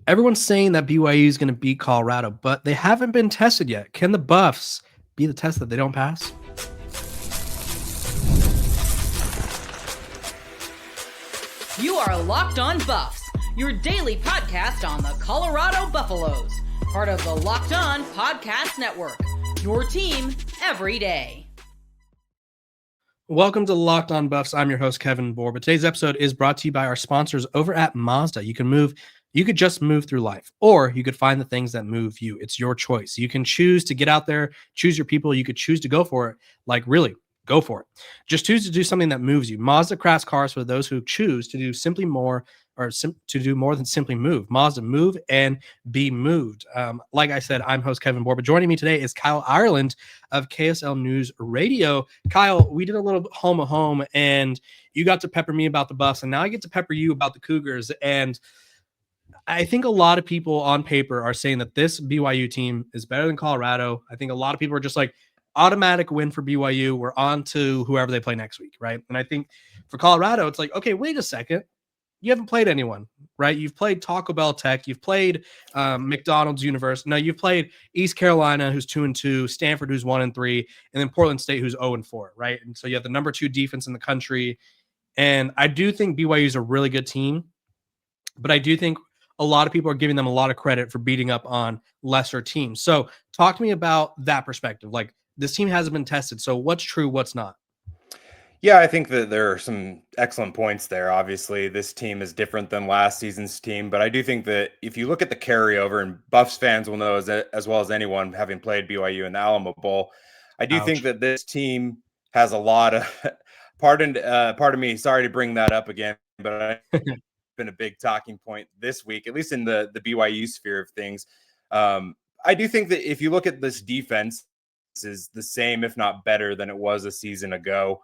Everyone's saying that BYU is going to beat Colorado, but they haven't been tested yet. Can the Buffs be the test that they don't pass? You are Locked On Buffs, your daily podcast on the Colorado Buffaloes, part of the Locked On Podcast Network, your team every day. Welcome to Locked On Buffs. I'm your host, Kevin Borba. Today's episode is brought to you by our sponsors over at Mazda. You could just move through life, or you could find the things that move you. It's your choice. You can choose to get out there, choose your people. You could choose to go for it. Like, really, go for it. Just choose to do something that moves you. Mazda crafts cars for those who choose to do simply more to do more than simply move. Mazda, move and be moved. Like I said, I'm host Kevin Borba. Joining me today is Kyle Ireland of KSL News Radio. Kyle, we did a little home, and you got to pepper me about the Buffs, and now I get to pepper you about the Cougars. And I think a lot of people on paper are saying that this BYU team is better than Colorado. I think a lot of people are just like, automatic win for BYU. We're on to whoever they play next week, right? And I think for Colorado, it's like, okay, wait a second. You haven't played anyone, right? You've played Taco Bell Tech. You've played McDonald's University. No, you've played East Carolina, who's 2-2, Stanford, who's 1-3, and then Portland State, who's 0-4, right? And so you have the number 2 defense in the country. And I do think BYU is a really good team, but I do think a lot of people are giving them a lot of credit for beating up on lesser teams. So talk to me about that perspective. Like, this team hasn't been tested. So what's true, what's not? Yeah, I think that there are some excellent points there. Obviously, this team is different than last season's team, but I do think that if you look at the carryover, and Buffs fans will know as well as anyone having played BYU in the Alamo Bowl, I do think that this team has a lot of pardon me, sorry to bring that up again, but it's been a big talking point this week, at least in the BYU sphere of things. I do think that if you look at this defense, is the same, if not better, than it was a season ago.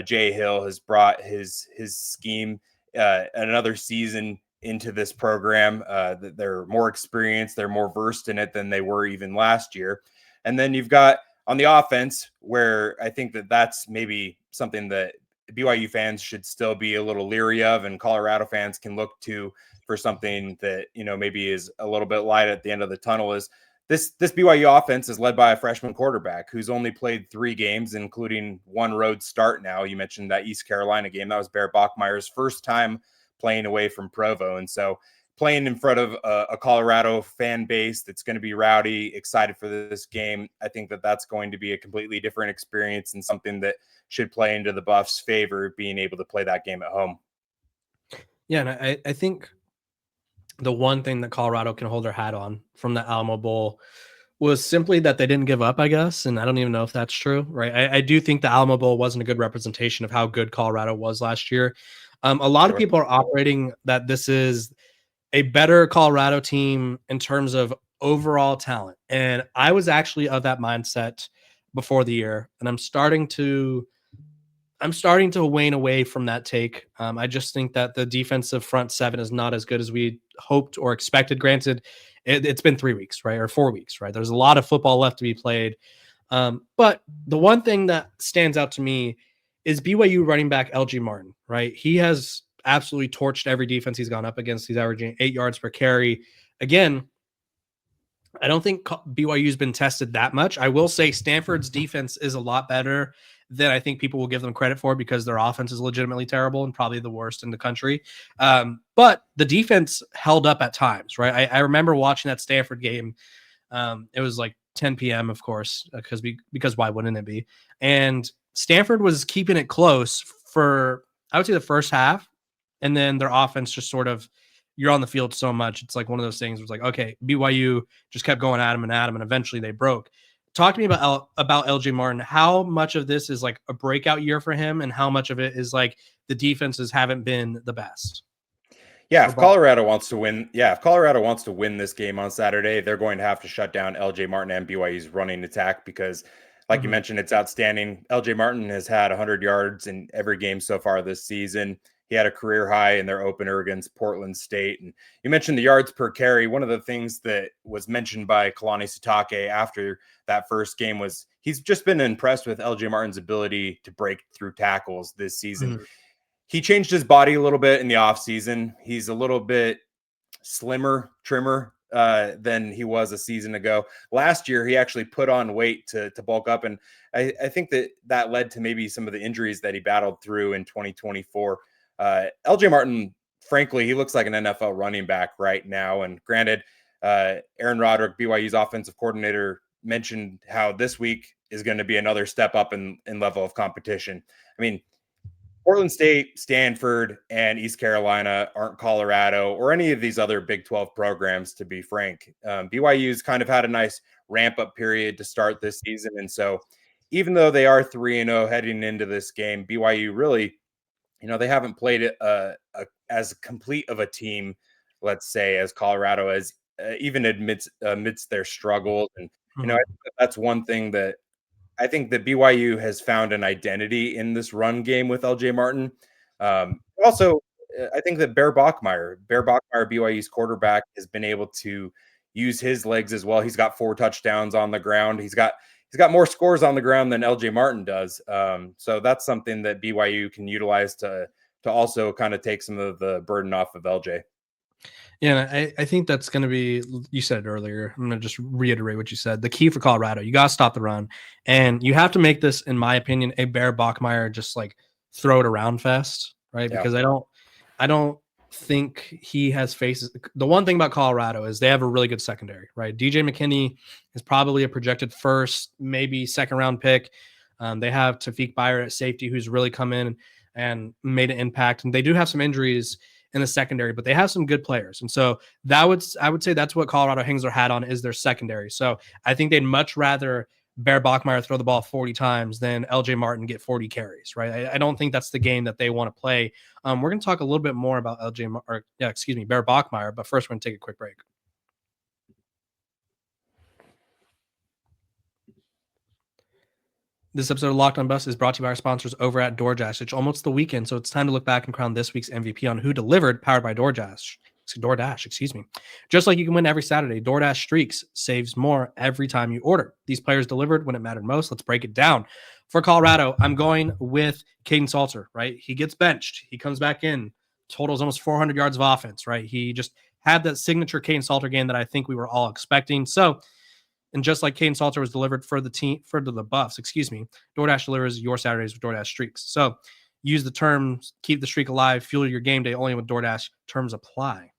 Jay Hill has brought his scheme another season into this program. They're more experienced, they're more versed in it than they were even last year. And then you've got on the offense, where I think that that's maybe something that BYU fans should still be a little leery of, and Colorado fans can look to for something that, you know, maybe is a little bit light at the end of the tunnel. Is this BYU offense is led by a freshman quarterback who's only played 3 games, including one road start now. You mentioned that East Carolina game. That was Bear Bachmeier's first time playing away from Provo. And so playing in front of a Colorado fan base that's going to be rowdy, excited for this game, I think that that's going to be a completely different experience and something that should play into the Buffs' favor, being able to play that game at home. Yeah, and I think the one thing that Colorado can hold their hat on from the Alamo Bowl was simply that they didn't give up, I guess. And I don't even know if that's true, right? I do think the Alamo Bowl wasn't a good representation of how good Colorado was last year. A lot of people are operating that this is a better Colorado team in terms of overall talent. And I was actually of that mindset before the year, and I'm starting to wane away from that take. I just think that the defensive front 7 is not as good as we hoped or expected. Granted, it's been 3 weeks, right? Or 4 weeks, right? There's a lot of football left to be played. But the one thing that stands out to me is BYU running back LG Martin, right? He has absolutely torched every defense he's gone up against. He's averaging 8 yards per carry. Again, I don't think BYU's been tested that much. I will say Stanford's defense is a lot better than I think people will give them credit for, because their offense is legitimately terrible and probably the worst in the country. But the defense held up at times, right? I remember watching that Stanford game. It was like 10 p.m., of course, because why wouldn't it be? And Stanford was keeping it close for, I would say, the first half, and then their offense just sort of, you're on the field so much. It's like one of those things where it's like, okay, BYU just kept going at him, and eventually they broke. Talk to me about LJ Martin. How much of this is like a breakout year for him, and how much of it is like the defenses haven't been the best? Yeah, if Colorado wants to win this game on Saturday, they're going to have to shut down LJ Martin and BYU's running attack, because like you mentioned, it's outstanding. LJ Martin has had 100 yards in every game so far this season. He had a career high in their opener against Portland State. And you mentioned the yards per carry. One of the things that was mentioned by Kalani Sitake after that first game was he's just been impressed with LJ Martin's ability to break through tackles this season. He changed his body a little bit in the offseason. He's a little bit trimmer than he was a season ago. Last year, he actually put on weight to bulk up. And I think that led to maybe some of the injuries that he battled through in 2024. LJ Martin, frankly, he looks like an NFL running back right now. And granted, Aaron Roderick, BYU's offensive coordinator, mentioned how this week is going to be another step up in level of competition. I mean, Portland State, Stanford, and East Carolina aren't Colorado or any of these other Big 12 programs, to be frank. BYU's kind of had a nice ramp-up period to start this season. And so even though they are 3-0 heading into this game, BYU really, they haven't played it as complete of a team, let's say, as Colorado, as even amidst their struggles. And, I think that's one thing that I think that BYU has found an identity in this run game with LJ Martin. Also, I think that Bear Bachmeier, BYU's quarterback, has been able to use his legs as well. He's got 4 touchdowns on the ground. He's got more scores on the ground than LJ Martin does. So that's something that BYU can utilize to also kind of take some of the burden off of LJ. Yeah, I think that's going to be, you said it earlier, I'm going to just reiterate what you said. The key for Colorado, you got to stop the run. And you have to make this, in my opinion, a Bear Bachmeier just like throw it around fest, right? Yeah. Because I don't think he has faces. The one thing about Colorado is they have a really good secondary, right? DJ McKinney is probably a projected first, maybe second round pick. They have Tafik Byer at safety, who's really come in and made an impact. And they do have some injuries in the secondary, but they have some good players. And so I would say that's what Colorado hangs their hat on, is their secondary. So I think they'd much rather Bear Bachmeier throw the ball 40 times than LJ Martin get 40 carries, right? I don't think that's the game that they want to play. We're going to talk a little bit more about Bear Bachmeier, but first we're going to take a quick break. This episode of Locked on Buffs is brought to you by our sponsors over at DoorDash. It's almost the weekend, so it's time to look back and crown this week's MVP on Who Delivered, powered by DoorDash. Just like you can win every Saturday, DoorDash Streaks saves more every time you order. These players delivered when it mattered most. Let's break it down. For Colorado, I'm going with Caden Salter, right? He gets benched. He comes back in, totals almost 400 yards of offense, right? He just had that signature Caden Salter game that I think we were all expecting. So, and just like Caden Salter was delivered for the Buffs, DoorDash delivers your Saturdays with DoorDash Streaks. So use the terms, keep the streak alive, fuel your game day only with DoorDash. Terms apply.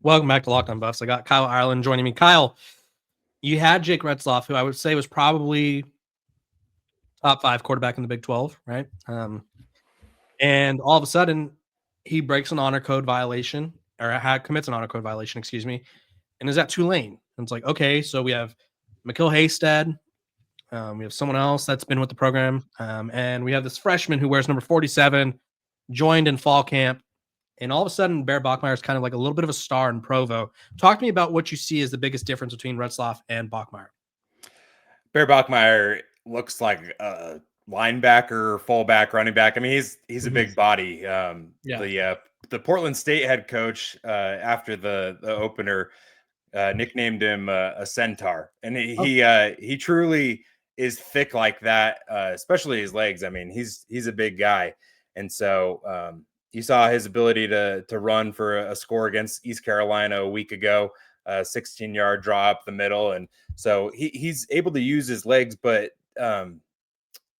Welcome back to Locked on Buffs. I got Kyle Ireland joining me. Kyle, you had Jake Retzloff, who I would say was probably top 5 quarterback in the Big 12, right? And all of a sudden, he breaks an honor code violation, or commits an honor code violation, and is at Tulane. And it's like, okay, so we have McKill Haysted, we have someone else that's been with the program, and we have this freshman who wears number 47, joined in fall camp, and all of a sudden, Bear Bachmeier is kind of like a little bit of a star in Provo. Talk to me about what you see as the biggest difference between Retzloff and Bachmeier. Bear Bachmeier looks like a linebacker, fullback, running back. I mean, he's a big body. The Portland State head coach after the opener nicknamed him a centaur, and he truly is thick like that, especially his legs. I mean, he's a big guy, and so you saw his ability to run for a score against East Carolina a week ago, 16-yard draw up the middle, and so he's able to use his legs, but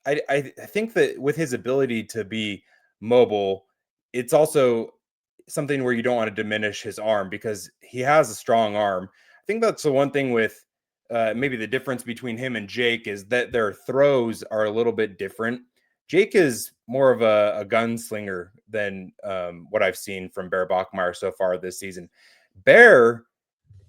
I think that with his ability to be mobile, it's also something where you don't want to diminish his arm, because he has a strong arm. I think that's the one thing with maybe the difference between him and Jake, is that their throws are a little bit different. Jake is more of a gunslinger than what I've seen from Bear Bachmeier so far this season. Bear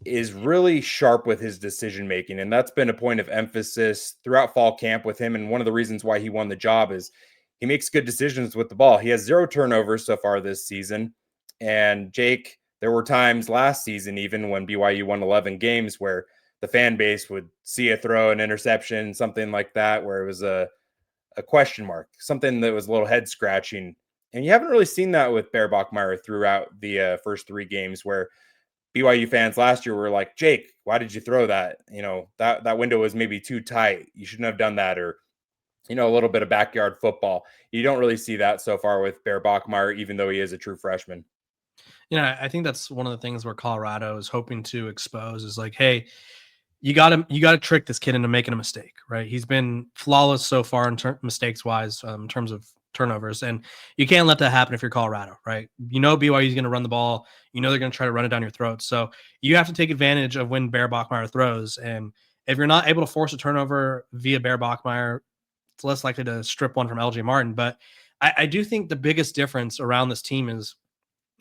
is really sharp with his decision making, and that's been a point of emphasis throughout fall camp with him. And one of the reasons why he won the job is he makes good decisions with the ball. He has 0 turnovers so far this season. And Jake, there were times last season, even when BYU won 11 games, where the fan base would see a throw, an interception, something like that, where it was a question mark, something that was a little head scratching. And you haven't really seen that with Bear Bachmeier throughout the first 3 games, where BYU fans last year were like, Jake, why did you throw that? That window was maybe too tight. You shouldn't have done that. Or a little bit of backyard football. You don't really see that so far with Bear Bachmeier, even though he is a true freshman. I think that's one of the things where Colorado is hoping to expose is like, hey, you got to trick this kid into making a mistake, right? He's been flawless so far in mistakes wise, in terms of turnovers, and you can't let that happen if you're Colorado, right? BYU is going to run the ball. They're going to try to run it down your throat. So you have to take advantage of when Bear Bachmeier throws, and if you're not able to force a turnover via Bear Bachmeier, it's less likely to strip one from LJ Martin. But I do think the biggest difference around this team is,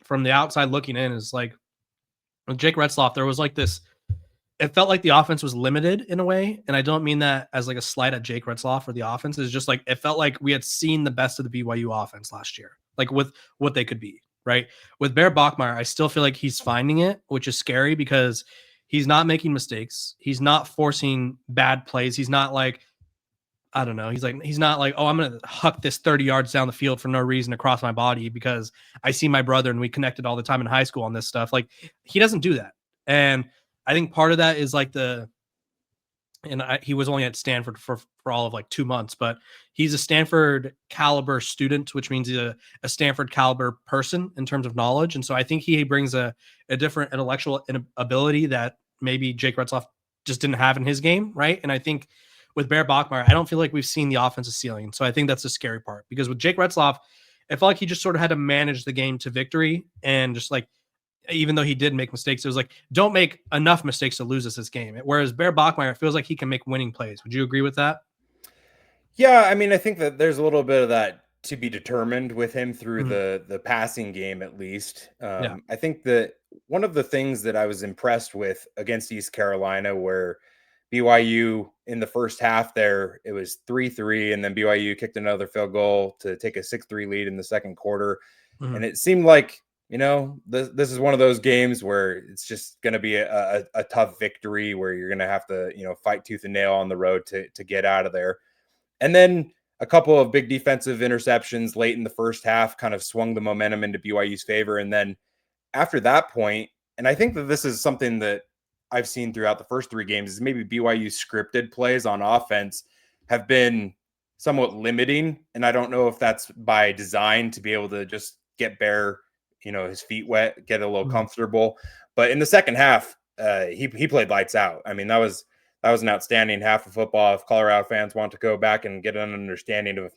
from the outside looking in, is like with Jake Retzloff, there was like this, it felt like the offense was limited in a way. And I don't mean that as like a slight at Jake Retzloff or the offense. It's just like, it felt like we had seen the best of the BYU offense last year, like with what they could be, right? With Bear Bachmeier, I still feel like he's finding it, which is scary because he's not making mistakes. He's not forcing bad plays. He's not like, I don't know. He's not like, oh, I'm going to huck this 30 yards down the field for no reason across my body because I see my brother and we connected all the time in high school on this stuff. Like, he doesn't do that. And I think part of that is like he was only at Stanford for all of like 2 months, but he's a Stanford caliber student, which means he's a Stanford caliber person in terms of knowledge. And so I think he brings a different intellectual ability that maybe Jake Retzloff just didn't have in his game. Right. And I think with Bear Bachmeier, I don't feel like we've seen the offensive ceiling. So I think that's the scary part, because with Jake Retzloff, it felt like he just sort of had to manage the game to victory. And just like, even though he did make mistakes, it was like, don't make enough mistakes to lose us this game. Whereas Bear Bachmeier feels like he can make winning plays. Would you agree with that? Yeah, I mean, I think that there's a little bit of that to be determined with him through the passing game, at least. Yeah. I think that one of the things that I was impressed with against East Carolina, where BYU in the first half there, it was 3-3, and then BYU kicked another field goal to take a 6-3 lead in the second quarter. And it seemed like, this is one of those games where it's just going to be a tough victory where you're going to have to, fight tooth and nail on the road to get out of there. And then a couple of big defensive interceptions late in the first half kind of swung the momentum into BYU's favor. And then after that point, and I think that this is something that I've seen throughout the first 3 games, is maybe BYU's scripted plays on offense have been somewhat limiting. And I don't know if that's by design to be able to just get Bear, his feet wet, get a little comfortable. But in the second half, he played lights out. I mean, that was an outstanding half of football. If Colorado fans want to go back and get an understanding of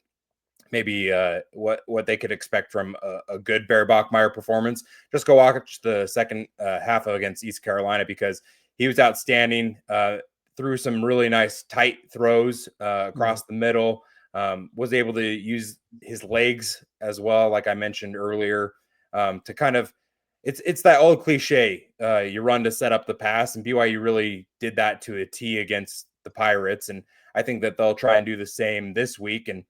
maybe what they could expect from a good Bear Bachmeier performance, just go watch the second half against East Carolina, because he was outstanding, threw some really nice tight throws across the middle, was able to use his legs as well, like I mentioned earlier, to kind of, it's that old cliche, you run to set up the pass, and BYU really did that to a T against the Pirates. And I think that they'll try and do the same this week. And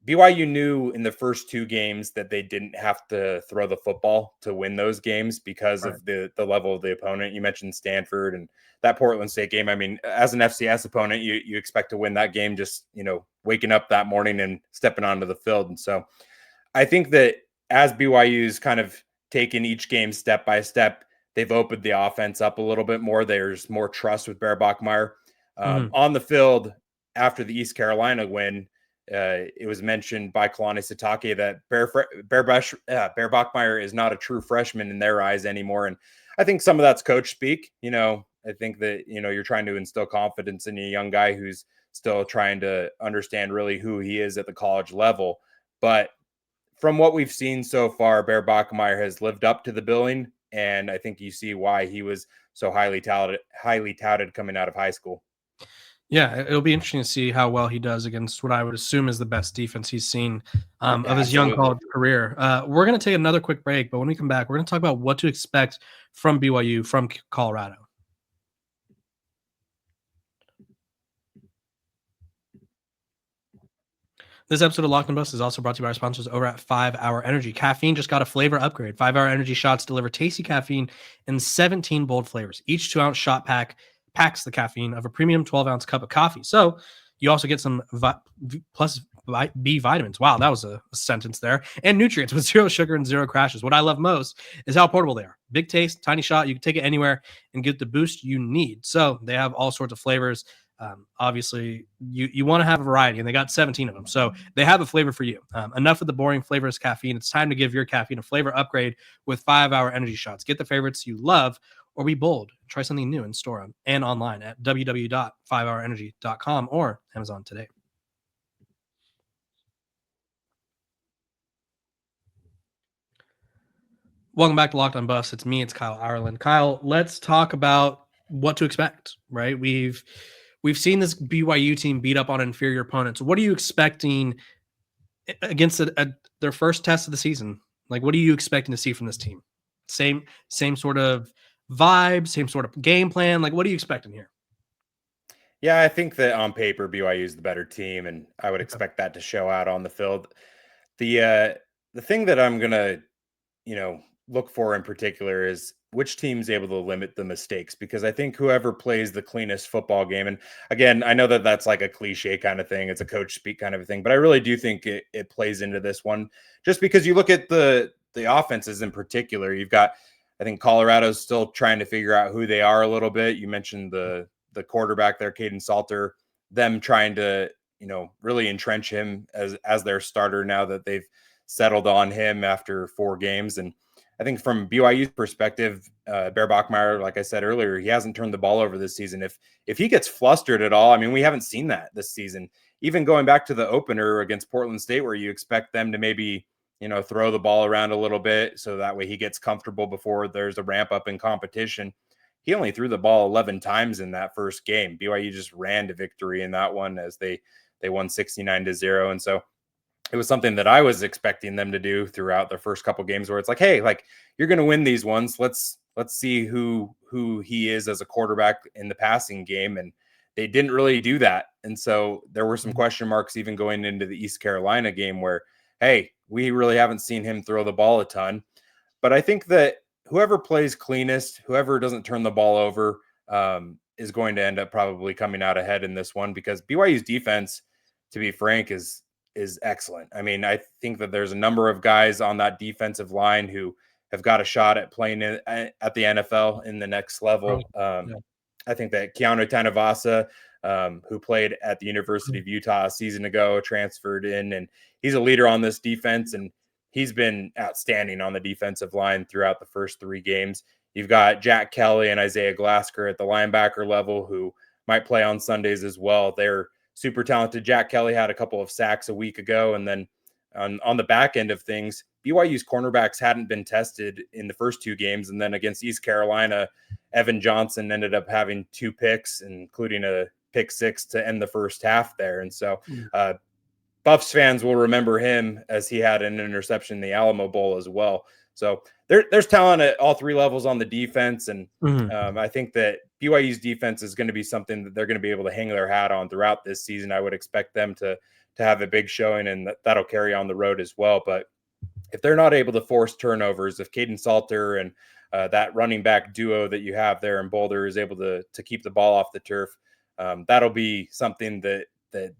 BYU knew in the first 2 games that they didn't have to throw the football to win those games because of the level of the opponent. You mentioned Stanford and that Portland State game. I mean, as an FCS opponent, you expect to win that game just, waking up that morning and stepping onto the field. And so I think that as BYU's kind of taken each game step by step, they've opened the offense up a little bit more. There's more trust with Bear Bachmeier. On the field after the East Carolina win, it was mentioned by Kalani Sitake that Bear Bachmeier is not a true freshman in their eyes anymore. And I think some of that's coach speak. I think that, you're trying to instill confidence in a young guy who's still trying to understand really who he is at the college level. But from what we've seen so far, Bear Bachmeier has lived up to the billing. And I think you see why he was so highly touted coming out of high school. Yeah, it'll be interesting to see how well he does against what I would assume is the best defense he's seen of his young college career. We're going to take another quick break, but when we come back, we're going to talk about what to expect from BYU, from Colorado. This episode of Locked On Buffs is also brought to you by our sponsors over at 5 Hour Energy. Caffeine just got a flavor upgrade. 5 Hour Energy shots deliver tasty caffeine in 17 bold flavors. Each 2-ounce shot pack packs the caffeine of a premium 12-ounce cup of coffee. So you also get some plus B vitamins. Wow, that was a sentence there. And nutrients with 0 sugar and 0 crashes. What I love most is how portable they are. Big taste, tiny shot. You can take it anywhere and get the boost you need. So they have all sorts of flavors. Obviously, you want to have a variety, and they got 17 of them. So they have a flavor for you. Enough of the boring flavorless caffeine. It's time to give your caffeine a flavor upgrade with 5-hour energy shots. Get the favorites you love, or be bold. Try something new in store and online at www.5hourenergy.com or Amazon today. Welcome back to Locked On Buffs. It's me, it's Kyle Ireland. Kyle, let's talk about what to expect, right? We've seen this BYU team beat up on inferior opponents. What are you expecting against their first test of the season? Like, what are you expecting to see from this team? Same sort of vibe, same sort of game plan. Like, what are you expecting here? Yeah, I think that on paper BYU is the better team, and I would expect that to show out on the field. The thing that I'm gonna, look for in particular is which team's able to limit the mistakes, because I think whoever plays the cleanest football game, and again, I know that that's like a cliche kind of thing, it's a coach speak kind of a thing, but I really do think it plays into this one, just because you look at the offenses in particular. You've got, I think Colorado's still trying to figure out who they are a little bit. You mentioned the quarterback there, Caden Salter, them trying to, really entrench him as their starter now that they've settled on him after 4 games. And I think from BYU's perspective, Bear Bachmeier, like I said earlier, he hasn't turned the ball over this season. If he gets flustered at all, I mean, we haven't seen that this season. Even going back to the opener against Portland State, where you expect them to maybe, throw the ball around a little bit so that way he gets comfortable before there's a ramp up in competition. He only threw the ball 11 times in that first game. BYU just ran to victory in that one as they won 69-0. And so it was something that I was expecting them to do throughout the first couple games, where it's like, hey, like, you're going to win these ones. Let's see who he is as a quarterback in the passing game. And they didn't really do that. And so there were some question marks even going into the East Carolina game where, hey, we really haven't seen him throw the ball a ton. But I think that whoever plays cleanest, whoever doesn't turn the ball over, is going to end up probably coming out ahead in this one, because BYU's defense, to be frank, is excellent. I mean, I think that there's a number of guys on that defensive line who have got a shot at playing at the NFL in the next level. I think that Keanu Tanavasa, who played at the University of Utah a season ago, transferred in, and he's a leader on this defense, and he's been outstanding on the defensive line throughout the first 3 games. You've got Jack Kelly and Isaiah Glasker at the linebacker level, who might play on Sundays as well. They're super talented. Jack Kelly had a couple of sacks a week ago. And then on the back end of things, BYU's cornerbacks hadn't been tested in the first 2 games. And then against East Carolina, Evan Johnson ended up having 2 picks, including a pick 6 to end the first half there. And so Buffs fans will remember him, as he had an interception in the Alamo Bowl as well. So there's talent at all 3 levels on the defense. And I think that BYU's defense is going to be something that they're going to be able to hang their hat on throughout this season. I would expect them to have a big showing, and that'll carry on the road as well. But if they're not able to force turnovers, if Caden Salter and that running back duo that you have there in Boulder is able to keep the ball off the turf, that'll be something that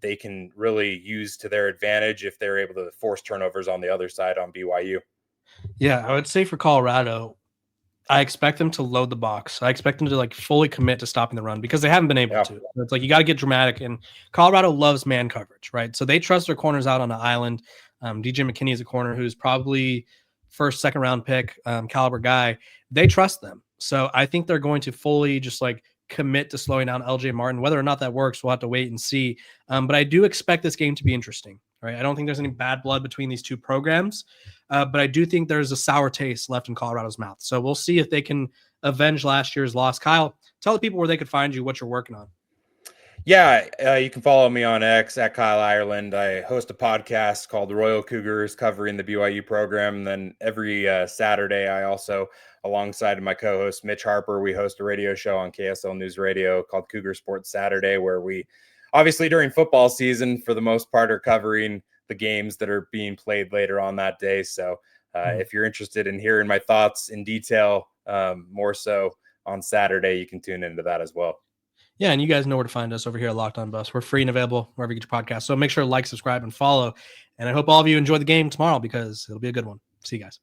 they can really use to their advantage if they're able to force turnovers on the other side on BYU. Yeah, I would say for Colorado, I expect them to load the box. I expect them to like fully commit to stopping the run, because they haven't been able to. It's like you got to get dramatic, and Colorado loves man coverage, right? So they trust their corners out on the island. DJ McKinney is a corner who's probably first, second round pick caliber guy. They trust them. So I think they're going to fully just like commit to slowing down LJ Martin. Whether or not that works, we'll have to wait and see. But I do expect this game to be interesting, right? I don't think there's any bad blood between these 2 programs, but I do think there's a sour taste left in Colorado's mouth. So we'll see if they can avenge last year's loss. Kyle, tell the people where they could find you, what you're working on. Yeah, you can follow me on X at Kyle Ireland. I host a podcast called Royal Cougars, covering the BYU program. And then every Saturday, I also, alongside my co-host Mitch Harper, we host a radio show on KSL News Radio called Cougar Sports Saturday, where we, obviously during football season, for the most part, are covering the games that are being played later on that day. So if you're interested in hearing my thoughts in detail, more so on Saturday, you can tune into that as well. Yeah, and you guys know where to find us over here at Locked On Buffs. We're free and available wherever you get your podcast. So make sure to like, subscribe, and follow. And I hope all of you enjoy the game tomorrow, because it'll be a good one. See you guys.